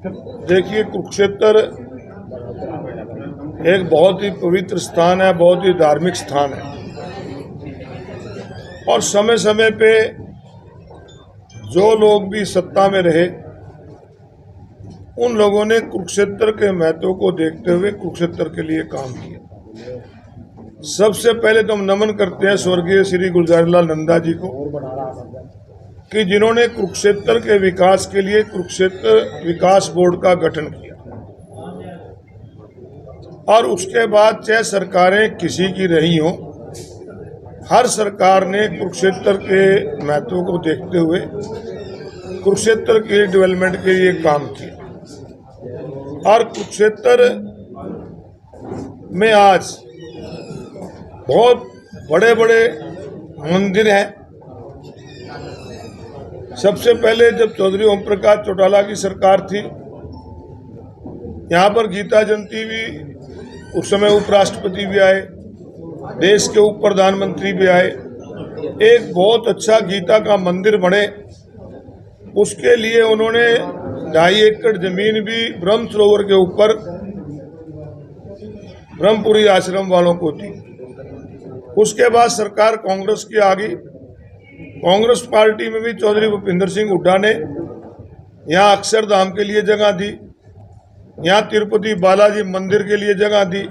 देखिए, कुरुक्षेत्र एक बहुत ही पवित्र स्थान है, बहुत ही धार्मिक स्थान है और समय समय पे जो लोग भी सत्ता में रहे उन लोगों ने कुरुक्षेत्र के महत्व को देखते हुए कुरुक्षेत्र के लिए काम किया। सबसे पहले तो हम नमन करते हैं स्वर्गीय श्री गुलजारीलाल नंदा जी को कि जिन्होंने कुरुक्षेत्र के विकास के लिए कुरुक्षेत्र विकास बोर्ड का गठन किया और उसके बाद चाहे सरकारें किसी की रही हों, हर सरकार ने कुरुक्षेत्र के महत्व को देखते हुए कुरुक्षेत्र के डेवलपमेंट के लिए काम किया। और कुरुक्षेत्र में आज बहुत बड़े बड़े मंदिर हैं। सबसे पहले जब चौधरी ओम प्रकाश चौटाला की सरकार थी, यहाँ पर गीता जयंती भी, उस समय उपराष्ट्रपति भी आए, देश के उप प्रधानमंत्री भी आए, एक बहुत अच्छा गीता का मंदिर बने। उसके लिए उन्होंने 2.5 एकड़ जमीन भी ब्रह्म सरोवर के ऊपर ब्रह्मपुरी आश्रम वालों को दी। उसके बाद सरकार कांग्रेस की आ गई। कांग्रेस पार्टी में भी चौधरी भूपिंदर सिंह हुड्डा ने यहाँ अक्षरधाम के लिए जगह दी, यहाँ तिरुपति बालाजी मंदिर के लिए जगह दी,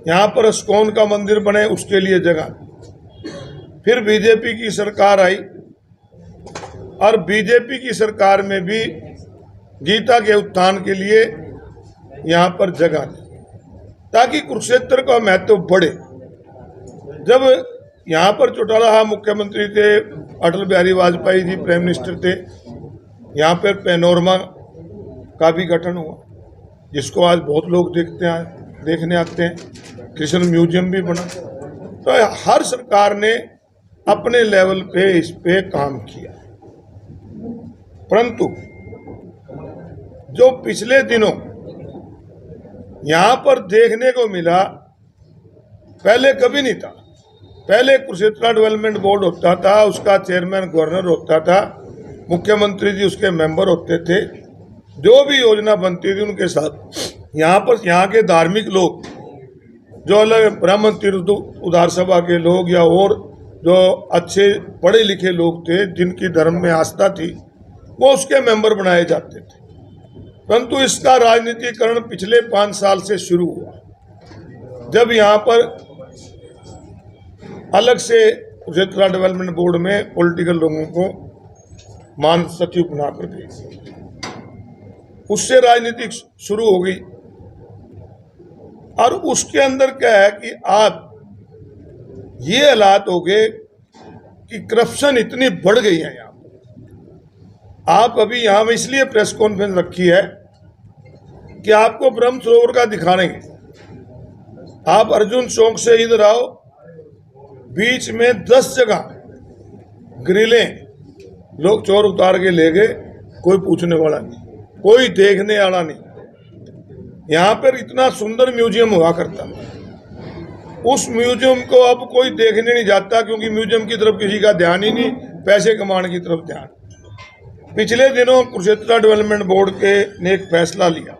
यहाँ पर इस्कॉन का मंदिर बने उसके लिए जगह दी। फिर बीजेपी की सरकार आई और बीजेपी की सरकार में भी गीता के उत्थान के लिए यहाँ पर जगह दी ताकि कुरुक्षेत्र का महत्व बढ़े। जब यहाँ पर चौटाला मुख्यमंत्री थे, अटल बिहारी वाजपेयी जी प्राइम मिनिस्टर थे, यहाँ पर पैनोरमा का भी गठन हुआ जिसको आज बहुत लोग देखने आते हैं। कृष्ण म्यूजियम भी बना। तो हर सरकार ने अपने लेवल पे इस पे काम किया, परंतु जो पिछले दिनों यहाँ पर देखने को मिला पहले कभी नहीं था। पहले कुरुक्षेत्र डेवलपमेंट बोर्ड होता था, उसका चेयरमैन गवर्नर होता था, मुख्यमंत्री जी उसके मेंबर होते थे, जो भी योजना बनती थी उनके साथ यहाँ के धार्मिक लोग, जो अलग ब्राह्मण तीर्थ उदार सभा के लोग या और जो अच्छे पढ़े लिखे लोग थे जिनकी धर्म में आस्था थी, वो उसके मेंबर बनाए जाते थे। परंतु इसका राजनीतिकरण पिछले 5 साल से शुरू हुआ, जब यहाँ पर अलग से कुरुक्षेत्र डेवलपमेंट बोर्ड में पॉलिटिकल लोगों को मान सचिव बनाकर दी। उससे राजनीति शुरू हो गई और उसके अंदर क्या है कि आप ये हालात हो गए कि करप्शन इतनी बढ़ गई है यहाँ पर। आप अभी यहाँ में इसलिए प्रेस कॉन्फ्रेंस रखी है कि आपको ब्रह्म सरोवर का दिखाएंगे। आप अर्जुन चौक से इधर आओ, बीच में 10 जगह ग्रिलें लोग चोर उतार के ले गए, कोई पूछने वाला नहीं, कोई देखने वाला नहीं। यहाँ पर इतना सुंदर म्यूजियम हुआ करता, उस म्यूजियम को अब कोई देखने नहीं जाता क्योंकि म्यूजियम की तरफ किसी का ध्यान ही नहीं, पैसे कमाने की तरफ ध्यान। पिछले दिनों कुरुक्षेत्र डेवलपमेंट बोर्ड ने एक फैसला लिया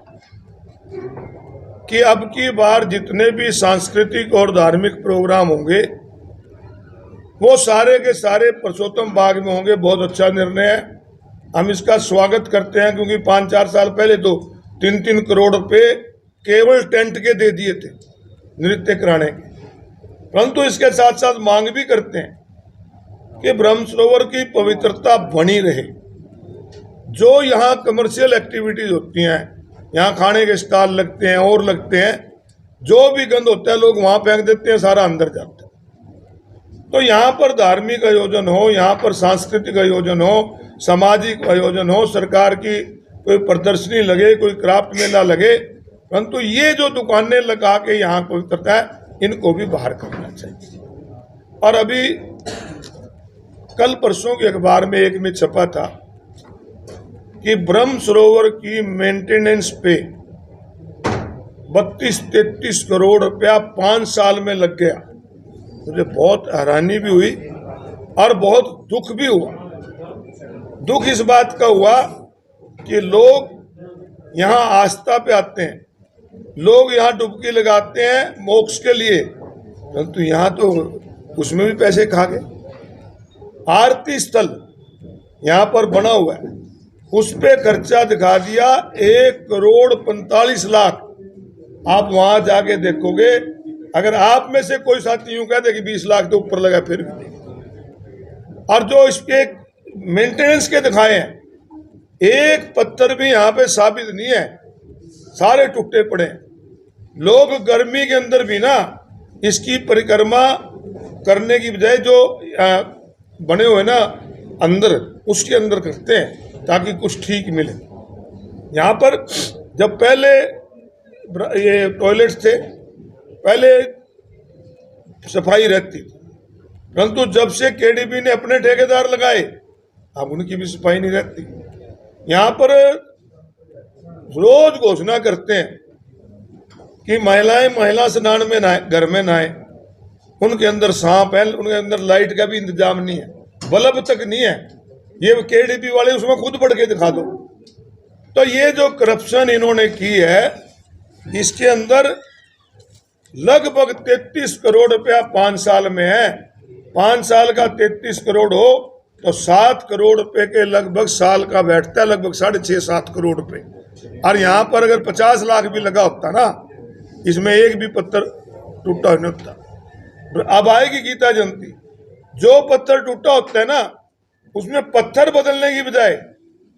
कि अब की बार जितने भी सांस्कृतिक और धार्मिक प्रोग्राम होंगे वो सारे के सारे पुरुषोत्तम बाग में होंगे। बहुत अच्छा निर्णय है, हम इसका स्वागत करते हैं क्योंकि 5-4 साल पहले तो 3-3 करोड़ रुपए केवल टेंट के दे दिए थे नृत्य कराने के। परंतु इसके साथ साथ मांग भी करते हैं कि ब्रह्म सरोवर की पवित्रता बनी रहे। जो यहाँ कमर्शियल एक्टिविटीज होती हैं, यहाँ खाने के स्टॉल लगते हैं और लगते हैं, जो भी गंद होता है लोग वहाँ फेंक देते हैं, सारा अंदर जाता है। तो यहाँ पर धार्मिक आयोजन हो, यहाँ पर सांस्कृतिक आयोजन हो, सामाजिक आयोजन हो, सरकार की कोई प्रदर्शनी लगे, कोई क्राफ्ट मेला लगे, परंतु ये जो दुकानें लगा के यहाँ पवित्रता है इनको भी बाहर करना चाहिए। और अभी कल परसों के अखबार में एक में छपा था कि ब्रह्म सरोवर की मेंटेनेंस पे 32-33 करोड़ रुपया 5 साल में लग गया। मुझे बहुत हैरानी भी हुई और बहुत दुख भी हुआ। दुख इस बात का हुआ कि लोग यहाँ आस्था पे आते हैं, लोग यहाँ डुबकी लगाते हैं मोक्ष के लिए, परंतु यहाँ तो उसमें भी पैसे खा गए। आरती स्थल यहाँ पर बना हुआ है, उस पे खर्चा दिखा दिया 1,45,00,000। आप वहां जाके देखोगे, अगर आप में से कोई साथी यूं कहते कि 20 लाख तो ऊपर लगा फिर भी नहीं। और जो इसके मेंटेनेंस के दिखाए हैं, एक पत्थर भी यहाँ पे साबित नहीं है, सारे टूटे पड़े हैं। लोग गर्मी के अंदर भी ना इसकी परिक्रमा करने की बजाय जो बने हुए ना अंदर, उसके अंदर करते हैं ताकि कुछ ठीक मिले। यहाँ पर जब पहले ये टॉयलेट्स थे, पहले सफाई रहती थी, परंतु जब से केडीबी ने अपने ठेकेदार लगाए, अब उनकी भी सफाई नहीं रहती। यहाँ पर रोज घोषणा करते हैं कि महिलाएं महिला स्नान में नहाए, घर में नहाए। उनके अंदर सांप है, उनके अंदर लाइट का भी इंतजाम नहीं है, बल्ब तक नहीं है। ये केडीबी वाले उसमें खुद बढ़ के दिखा दो। तो ये जो करप्शन इन्होंने की है, इसके अंदर लगभग 33 करोड़ रुपया 5 साल में है। 5 साल का 33 करोड़ हो तो 7 करोड़ रुपए के लगभग साल का बैठता है, लगभग 6.5-7 करोड़ रुपए। और यहाँ पर अगर 50 लाख भी लगा होता ना, इसमें एक भी पत्थर टूटा नहीं होता। अब आएगी गीता जयंती, जो पत्थर टूटा होता है ना, उसमें पत्थर बदलने की बजाय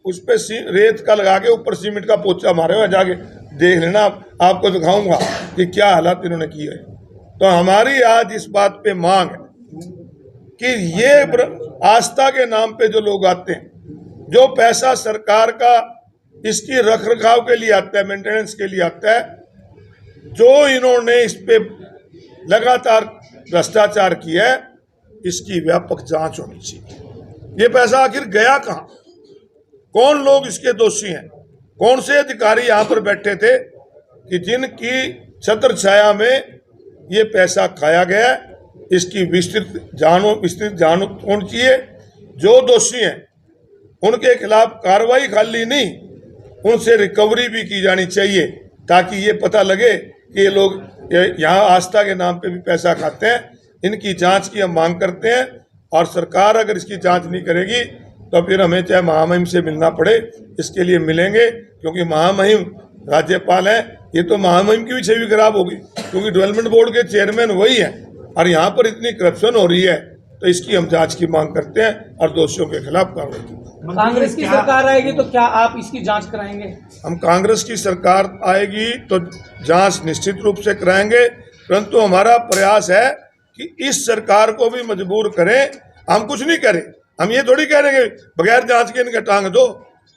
उस पे रेत का लगा के ऊपर सीमेंट का पोचा मारे हुए, जाके देख लेना, आपको दिखाऊंगा कि क्या हालात इन्होंने किए है। तो हमारी आज इस बात पे मांग है कि ये आस्था के नाम पे जो लोग आते हैं, जो पैसा सरकार का इसकी रख रखाव के लिए आता है, मेंटेनेंस के लिए आता है, जो इन्होंने इस पे लगातार भ्रष्टाचार किया है, इसकी व्यापक जांच होनी चाहिए। ये पैसा आखिर गया कहाँ, कौन लोग इसके दोषी हैं, कौन से अधिकारी यहाँ पर बैठे थे कि जिनकी छत्र छाया में ये पैसा खाया गया। इसकी विस्तृत जांच होनी चाहिए। जो दोषी हैं उनके खिलाफ कार्रवाई खाली नहीं, उनसे रिकवरी भी की जानी चाहिए, ताकि ये पता लगे कि ये लोग यहाँ आस्था के नाम पे भी पैसा खाते हैं। इनकी जांच की हम मांग करते हैं, और सरकार अगर इसकी जांच नहीं करेगी तो फिर हमें चाहे महामहिम से मिलना पड़े, इसके लिए मिलेंगे, क्योंकि महामहिम राज्यपाल है। ये तो महामहिम की भी छवि खराब होगी, क्योंकि डेवलपमेंट बोर्ड के चेयरमैन वही है, और यहाँ पर इतनी करप्शन हो रही है। तो इसकी हम जांच की मांग करते हैं और दोषियों के खिलाफ कार्रवाई की। कांग्रेस की सरकार आएगी तो क्या आप इसकी जांच कराएंगे? हम कांग्रेस की सरकार आएगी तो जांच निश्चित रूप से कराएंगे, परंतु हमारा प्रयास है कि इस सरकार को भी मजबूर करें। हम कुछ नहीं करें, हम ये थोड़ी कह रहे हैं बगैर जांच के इनके टांग दो।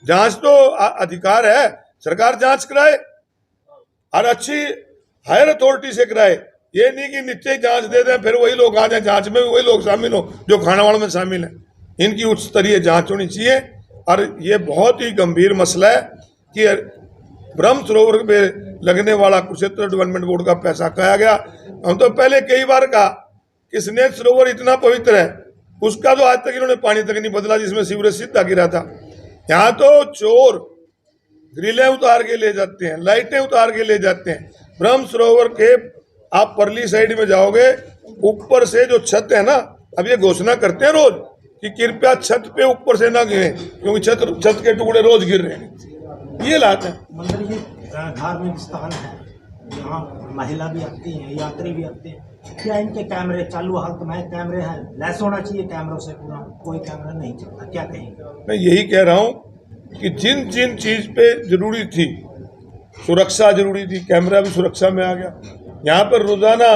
जांच तो अधिकार है, सरकार जांच कराए और अच्छी हायर अथॉरिटी से कराए। ये नहीं कि नीचे जांच दे दें, फिर वही लोग आ जाए जांच में, वही लोग शामिल हो जो खानावाड़ में शामिल हैं। इनकी उच्च स्तरीय जांच होनी चाहिए। और ये बहुत ही गंभीर मसला है कि ब्रह्म सरोवर में लगने वाला कुरुक्षेत्र डेवलपमेंट बोर्ड का पैसा खाया गया। हम तो पहले कई बार कहा कि स्नेह सरोवर इतना पवित्र है, उसका तो आज तक इन्होंने पानी तक नहीं बदला, जिसमें सीवरेज सीधा गिरा था। यहाँ तो चोर ग्रिलें उतार के ले जाते हैं, लाइटें उतार के ले जाते हैं। ब्रह्म सरोवर के आप परली साइड में जाओगे, ऊपर से जो छत है ना, अब ये घोषणा करते हैं रोज कि कृपया छत पे ऊपर से ना गिरे, क्योंकि छत के टुकड़े रोज गिर रहे हैं। ये लात है। मंदिर ये धार्मिक स्थान है, यहाँ महिला भी आती हैं, यात्री भी आते हैं। क्या इनके कैमरे चालू हालत में कैमरे हैं? लैस होना चाहिए कैमरों से, पूरा कोई कैमरा नहीं चलता, क्या कहेंगे? मैं यही कह रहा हूँ कि जिन जिन चीज पे जरूरी थी, सुरक्षा जरूरी थी, कैमरा भी सुरक्षा में आ गया। यहाँ पर रोजाना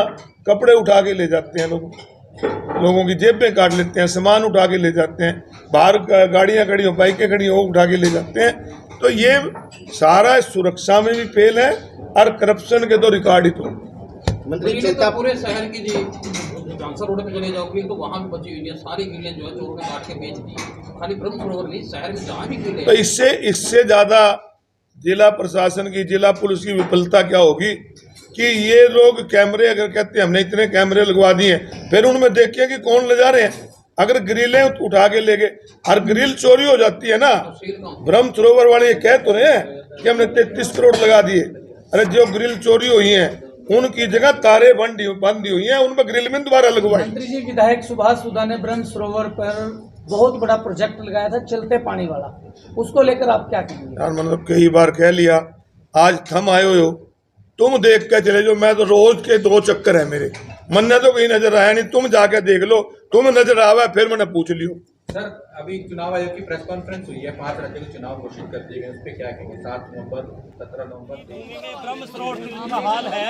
कपड़े उठा के ले जाते हैं, लोगों की जेबें काट लेते हैं, सामान उठा के ले जाते हैं, बाहर गाड़ियाँ खड़ी हो, बाइकें खड़ी हो, उठा के ले जाते हैं। तो ये सारा सुरक्षा में भी फेल है और करप्शन के तो रिकॉर्ड ही तो मंत्री तो पूरे शहर की जी चांसर रोड पे चले जाओगे तो वहाँ भी बची हुई है, सारी गिलें जो है चोरों ने काट के बेच दी। खाली ब्रह्म सरोवर नहीं, शहर में जहाँ भी गिले। तो इससे ज्यादा जिला प्रशासन की, जिला पुलिस की विफलता क्या होगी कि ये लोग कैमरे अगर कहते हैं हमने इतने कैमरे लगवा दिए, फिर उनमें देखिए कि कौन ले जा रहे हैं। अगर ग्रिलें उठा के ले गए, हर ग्रिल चोरी हो जाती है ना। सील कहाँ? ब्रह्म सरोवर वाले ये कह तो रहे हैं कि हमने 33 करोड़ लगा दिए। अरे जो ग्रिल चोरी हुई हैं उनकी जगह तारे बंदी हुई हैं, उन पर ग्रिल में दोबारा लगवाई। मंत्री जी, विधायक सुभाष सुधा ने ब्रह्म सरोवर पर बहुत बड़ा प्रोजेक्ट लगाया था चलते पानी वाला, उसको लेकर आप क्या कहेंगे? यार मतलब कई बार कह लिया, आज थम आए हो, तुम देख के चले जो। मैं तो रोज के 2 चक्कर है मेरे, मन्ने तो कहीं नजर आया नहीं। तुम जाके देख लो, तुम नजर आवा फिर मैंने पूछ लियो। सर, अभी चुनाव आयोग की प्रेस कॉन्फ्रेंस हुई है, 5 राज्यों के चुनाव घोषित कर दिए गए, उस पर क्या कहेंगे? 7 नवंबर, 17 नवंबर। ब्रह्म सरोवर तीर्थ का हाल है,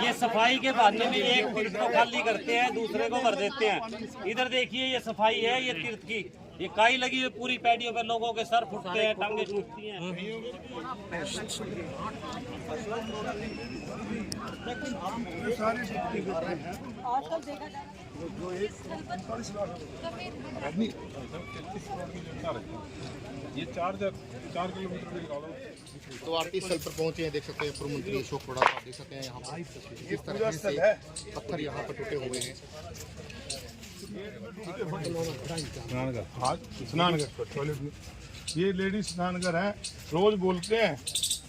ये सफाई के बहाने में एक तीर्थ को खाली करते हैं, दूसरे को भर देते हैं। इधर देखिए, ये सफाई है, ये तीर्थ की, ये काई लगी हुई पूरी पैडियों पे, लोगों के सर फुटते हैं, टांगे टूटती हैं। तो आरती स्थल पर पहुंचे हैं, देख सकते हैं पूर्व मंत्री अशोक प्रोड़ा आप देख सकते हैं यहाँ पर किस तरह से पत्थर यहाँ पर टूटे हुए हैं। स्नानघर टॉयलेट में ये लेडीज स्नानघर है, रोज बोलते हैं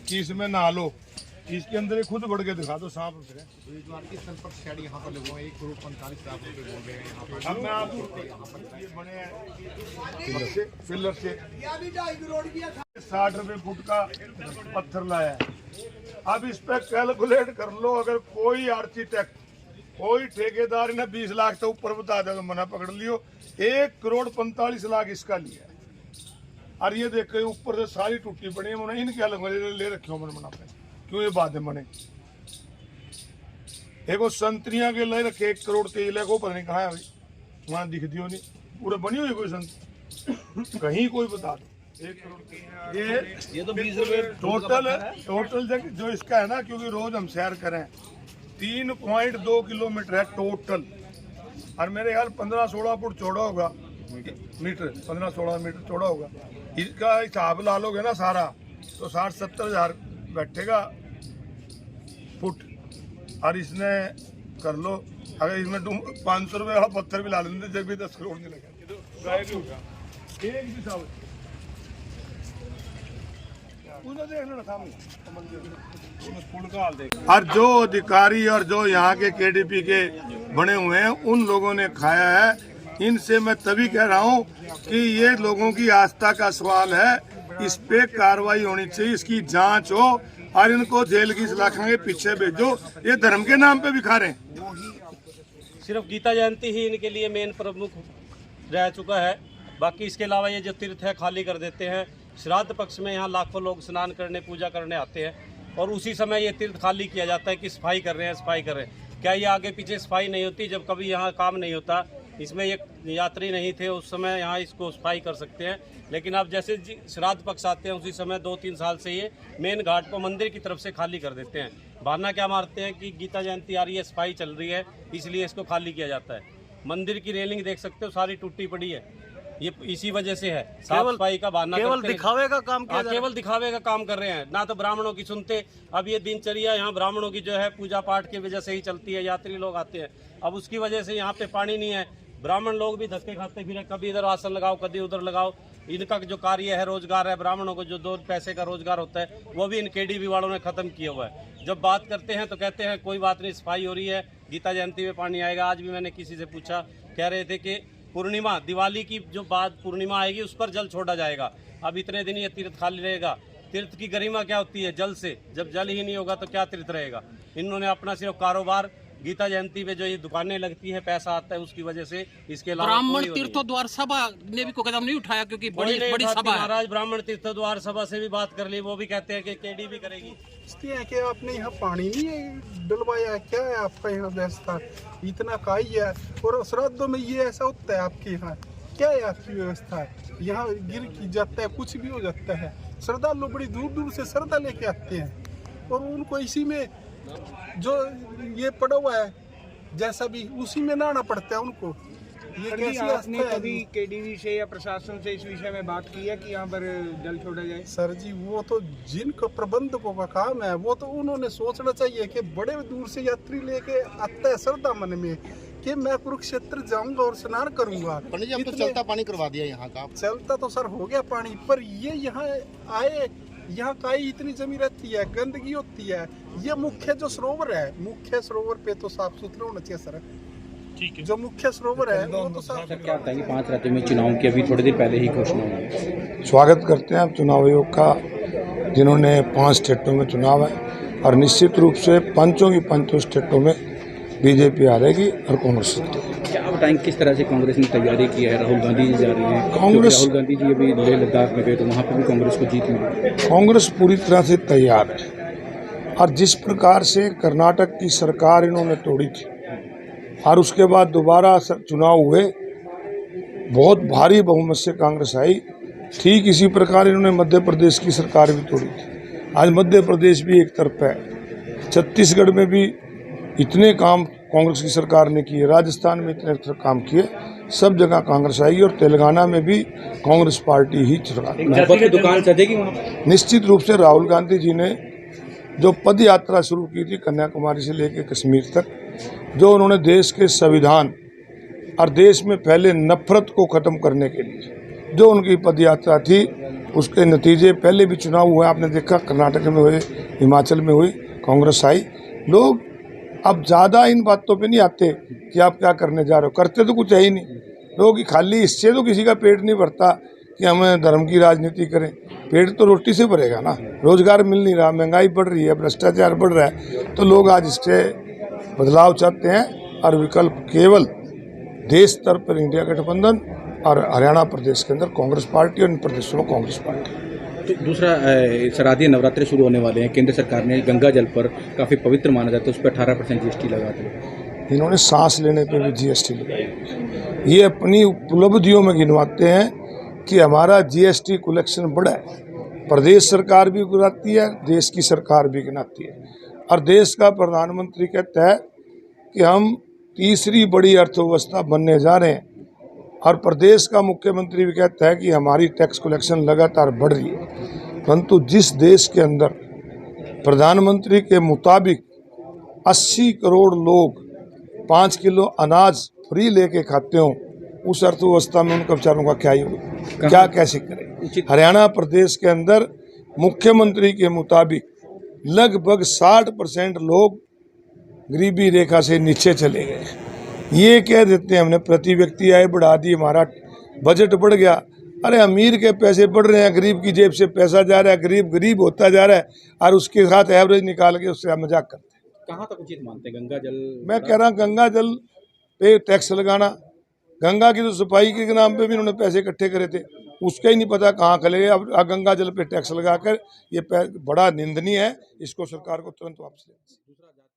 कि इसमें नहा लो, इसके अंदर खुद बढ़ के दिखा दो सांप उतरे। ये जो आरती स्थल पर शेड यहाँ पर लगे हुए हैं 1,45,00,000 रुपये बोल रहे हैं यहाँ पर। अब मैं आपको ये बने हैं पिलर से 60 रुपए फुट का पत्थर लाया है। अब इस पे कैलकुलेट कर लो, अगर कोई आर्किटेक्ट कोई ठेकेदार ने 20 लाख से ऊपर बता दे तो मना पकड़ लियो। 1,45,00,000 इसका लिया है। और ये देखो ऊपर से सारी टूटी पड़ी है, मैंने इनके अलग ले रखे हो मना पे, क्यों ये बातें बने। एक वो संतरियां के ले रखे 1,23,00,000 को, पता नहीं कहाँ है भाई, वहां दिख दियो नहीं, पूरे बनी हुई कोई संतरी कहीं कोई बता दो। 1 करोड़ ये तो 20 रुपए टोटल जो इसका है ना, क्योंकि रोज हम सैर करें 3.2 किलोमीटर है टोटल, और मेरे ख्याल 15-16 फुट चौड़ा होगा मीटर, 15-16 मीटर चौड़ा होगा। इसका हिसाब ला लोगे ना सारा तो 60-70 हज़ार बैठेगा फुट। और इसने कर लो, अगर इसमें 500 रुपये वाला पत्थर भी ला लेते जब भी 10 करोड़ नहीं लगा, तो गायब ही होगा एक भी साहब। और जो अधिकारी और जो यहाँ के केडीपी के बने हुए हैं उन लोगों ने खाया है। इनसे मैं तभी कह रहा हूँ कि ये लोगों की आस्था का सवाल है, इस पे कार्रवाई होनी चाहिए, इसकी जांच हो और इनको जेल की सलाखों के पीछे भेजो। ये धर्म के नाम पे भी खा रहे हैं। सिर्फ गीता जयंती ही इनके लिए मेन प्रमुख रह चुका है, बाकी इसके अलावा ये जो तीर्थ है खाली कर देते हैं। श्राद्ध पक्ष में यहाँ लाखों लोग स्नान करने पूजा करने आते हैं और उसी समय ये तीर्थ खाली किया जाता है कि सफाई कर रहे हैं, सफाई कर रहे हैं। क्या ये आगे पीछे सफाई नहीं होती? जब कभी यहाँ काम नहीं होता, इसमें एक यात्री नहीं थे उस समय, यहाँ इसको सफाई कर सकते हैं। लेकिन अब जैसे श्राद्ध पक्ष आते हैं उसी समय 2-3 साल से ये मेन घाट को मंदिर की तरफ से खाली कर देते हैं। बहाना क्या मारते हैं कि गीता जयंती आ रही है, सफाई चल रही है, इसलिए इसको खाली किया जाता है। मंदिर की रेलिंग देख सकते हो सारी टूटी पड़ी है, ये इसी वजह से है। साफ सफाई का बहाना, केवल दिखावे का काम किया, केवल दिखावे का काम कर रहे हैं, ना तो ब्राह्मणों की सुनते। अब ये दिनचर्या यहाँ ब्राह्मणों की जो है पूजा पाठ की वजह से ही चलती है, यात्री लोग आते हैं। अब उसकी वजह से यहाँ पे पानी नहीं है, ब्राह्मण लोग भी धक्के खाते फिर, कभी इधर आसन लगाओ कभी उधर लगाओ। इनका जो कार्य है, रोजगार है, ब्राह्मणों को जो 2 पैसे का रोजगार होता है वो भी इन केडीबी वालों ने खत्म किया हुआ है। जब बात करते हैं तो कहते हैं कोई बात नहीं, सफाई हो रही है, गीता जयंती में पानी आएगा। आज भी मैंने किसी से पूछा, कह रहे थे कि पूर्णिमा, दिवाली की जो बाद पूर्णिमा आएगी उस पर जल छोड़ा जाएगा। अब इतने दिन ये तीर्थ खाली रहेगा। तीर्थ की गरिमा क्या होती है? जल से। जब जल ही नहीं होगा तो क्या तीर्थ रहेगा? इन्होंने अपना सिर्फ कारोबार, गीता जयंती पे जो ये दुकानें लगती है, पैसा आता है, उसकी वजह से, इसके अलावा ब्राह्मण तीर्थोद्वार सभा ने भी कोई कदम नहीं उठाया, क्योंकि बड़ी सभा है। महाराज ब्राह्मण तीर्थद्वार सभा से भी बात कर ली, वो भी कहते हैं कि केडीबी करेगी। इसलिए है कि आपने यहाँ पानी नहीं डलवाया है, क्या है आपका यहाँ व्यवस्था? इतना काई है और श्राद्धों में ये ऐसा होता है आपके यहाँ? क्या है आपकी व्यवस्था? यहाँ गिर जाता है, कुछ भी हो जाता है। श्रद्धालु बड़ी दूर दूर से श्रद्धा लेके आते हैं और उनको इसी में जो ये पड़ा हुआ है जैसा भी उसी में नहाना पड़ता है उनको। ये कैसी आपने कभी केडीबी से या प्रशासन से इस विषय में बात की है कि यहाँ पर जल छोड़ा जाए? सर जी, वो तो जिनका प्रबंधकों का काम है, वो तो उन्होंने सोचना चाहिए कि बड़े दूर से यात्री लेके आता है श्रद्धा मन में, कि मैं कुरुक्षेत्र जाऊंगा और स्नान करूंगा। पंडित जी, अब तो इतने- चलता पानी करवा दिया यहाँ का। चलता तो सर हो गया पानी, पर ये यहाँ आए, यहाँ काई इतनी जमी रहती है, गंदगी होती है। ये मुख्य जो सरोवर है, मुख्य सरोवर पे तो साफ सुथरा होना चाहिए सर। ठीक है, जो मुख्य सरोवर है वो तो साफ क्या बताएंगे 5 राज्यों में चुनाव की अभी थोड़ी देर पहले ही घोषणा हुई। स्वागत करते हैं आप चुनाव आयोग का, जिन्होंने 5 स्टेटों में चुनाव है और निश्चित रूप से पंचों की 5 स्टेटों में बीजेपी हारेगी और कांग्रेस जीतेगी। क्या बताएंगे किस तरह से कांग्रेस ने तैयारी की है? राहुल गांधी जी जा रहे हैं, कांग्रेस- राहुल गांधी जी अभी लेह लद्दाख में गए तो वहाँ पर भी कांग्रेस को जीत मिली। कांग्रेस पूरी तरह से तैयार है और जिस प्रकार से कर्नाटक की सरकार इन्होंने तोड़ी थी और उसके बाद दोबारा चुनाव हुए, बहुत भारी बहुमत से कांग्रेस आई, ठीक इसी प्रकार इन्होंने मध्य प्रदेश की सरकार भी तोड़ी थी। आज मध्य प्रदेश भी एक तरफ है, छत्तीसगढ़ में भी इतने काम कांग्रेस की सरकार ने किए, राजस्थान में इतने काम किए, सब जगह कांग्रेस आई और तेलंगाना में भी कांग्रेस पार्टी ही सरकार। मोहब्बत की दुकान सजेगी वहाँ पर? निश्चित रूप से राहुल गांधी जी ने जो पद यात्रा शुरू की थी कन्याकुमारी से लेकर कश्मीर तक, जो उन्होंने देश के संविधान और देश में फैले नफरत को ख़त्म करने के लिए जो उनकी पद यात्रा थी, उसके नतीजे पहले भी चुनाव हुए, आपने देखा कर्नाटक में हुए, हिमाचल में हुई, कांग्रेस आई। लोग अब ज़्यादा इन बातों पे नहीं आते कि आप क्या करने जा रहे हो, करते तो कुछ है ही नहीं। लोग खाली इससे तो किसी का पेट नहीं भरता कि हमें धर्म की राजनीति करें, पेट तो रोटी से भरेगा ना। रोजगार मिल नहीं रहा, महंगाई बढ़ रही है, भ्रष्टाचार बढ़ रहा है, तो लोग आज इससे बदलाव चाहते हैं और विकल्प केवल देश स्तर पर इंडिया गठबंधन और हरियाणा प्रदेश के अंदर कांग्रेस पार्टी और इन प्रदेशों में कांग्रेस पार्टी। तो दूसरा शारदीय नवरात्रि शुरू होने वाले हैं, केंद्र सरकार ने गंगा जल पर काफ़ी पवित्र माना जाता है, उस पर 18% GST लगा दी। इन्होंने सांस लेने पे भी GST लगाई। ये अपनी उपलब्धियों में गिनवाते हैं कि हमारा GST कलेक्शन बढ़ा है। प्रदेश सरकार भी गिनाती है, देश की सरकार भी गिनाती है और देश का प्रधानमंत्री कहता है कि हम तीसरी बड़ी अर्थव्यवस्था बनने जा रहे हैं और प्रदेश का मुख्यमंत्री भी कहता है कि हमारी टैक्स कलेक्शन लगातार बढ़ रही है। परंतु जिस देश के अंदर प्रधानमंत्री के मुताबिक 80 करोड़ लोग 5 किलो अनाज फ्री लेके खाते हों, उस अर्थव्यवस्था में उनके बेचारों का क्या ही होगा, क्या कैसे करें। हरियाणा प्रदेश के अंदर मुख्यमंत्री के मुताबिक लगभग 60% लोग गरीबी रेखा से नीचे चले गए। ये कह देते हैं हमने प्रति व्यक्ति आय बढ़ा दी, हमारा बजट बढ़ गया। अरे अमीर के पैसे बढ़ रहे हैं, गरीब की जेब से पैसा जा रहा है, गरीब गरीब होता जा रहा है और उसके साथ एवरेज निकाल के उससे मजाक करते हैं। कहाँ तक उचित मानते हैं गंगा जल? मैं कह रहा हूँ गंगा जल पे टैक्स लगाना, गंगा की तो सफाई के नाम पे भी उन्होंने पैसे इकट्ठे करे थे, उसका ही नहीं पता कहाँ खले गए। अब गंगा जल पे टैक्स लगाकर ये बड़ा निंदनीय है, इसको सरकार को तुरंत वापस लेना।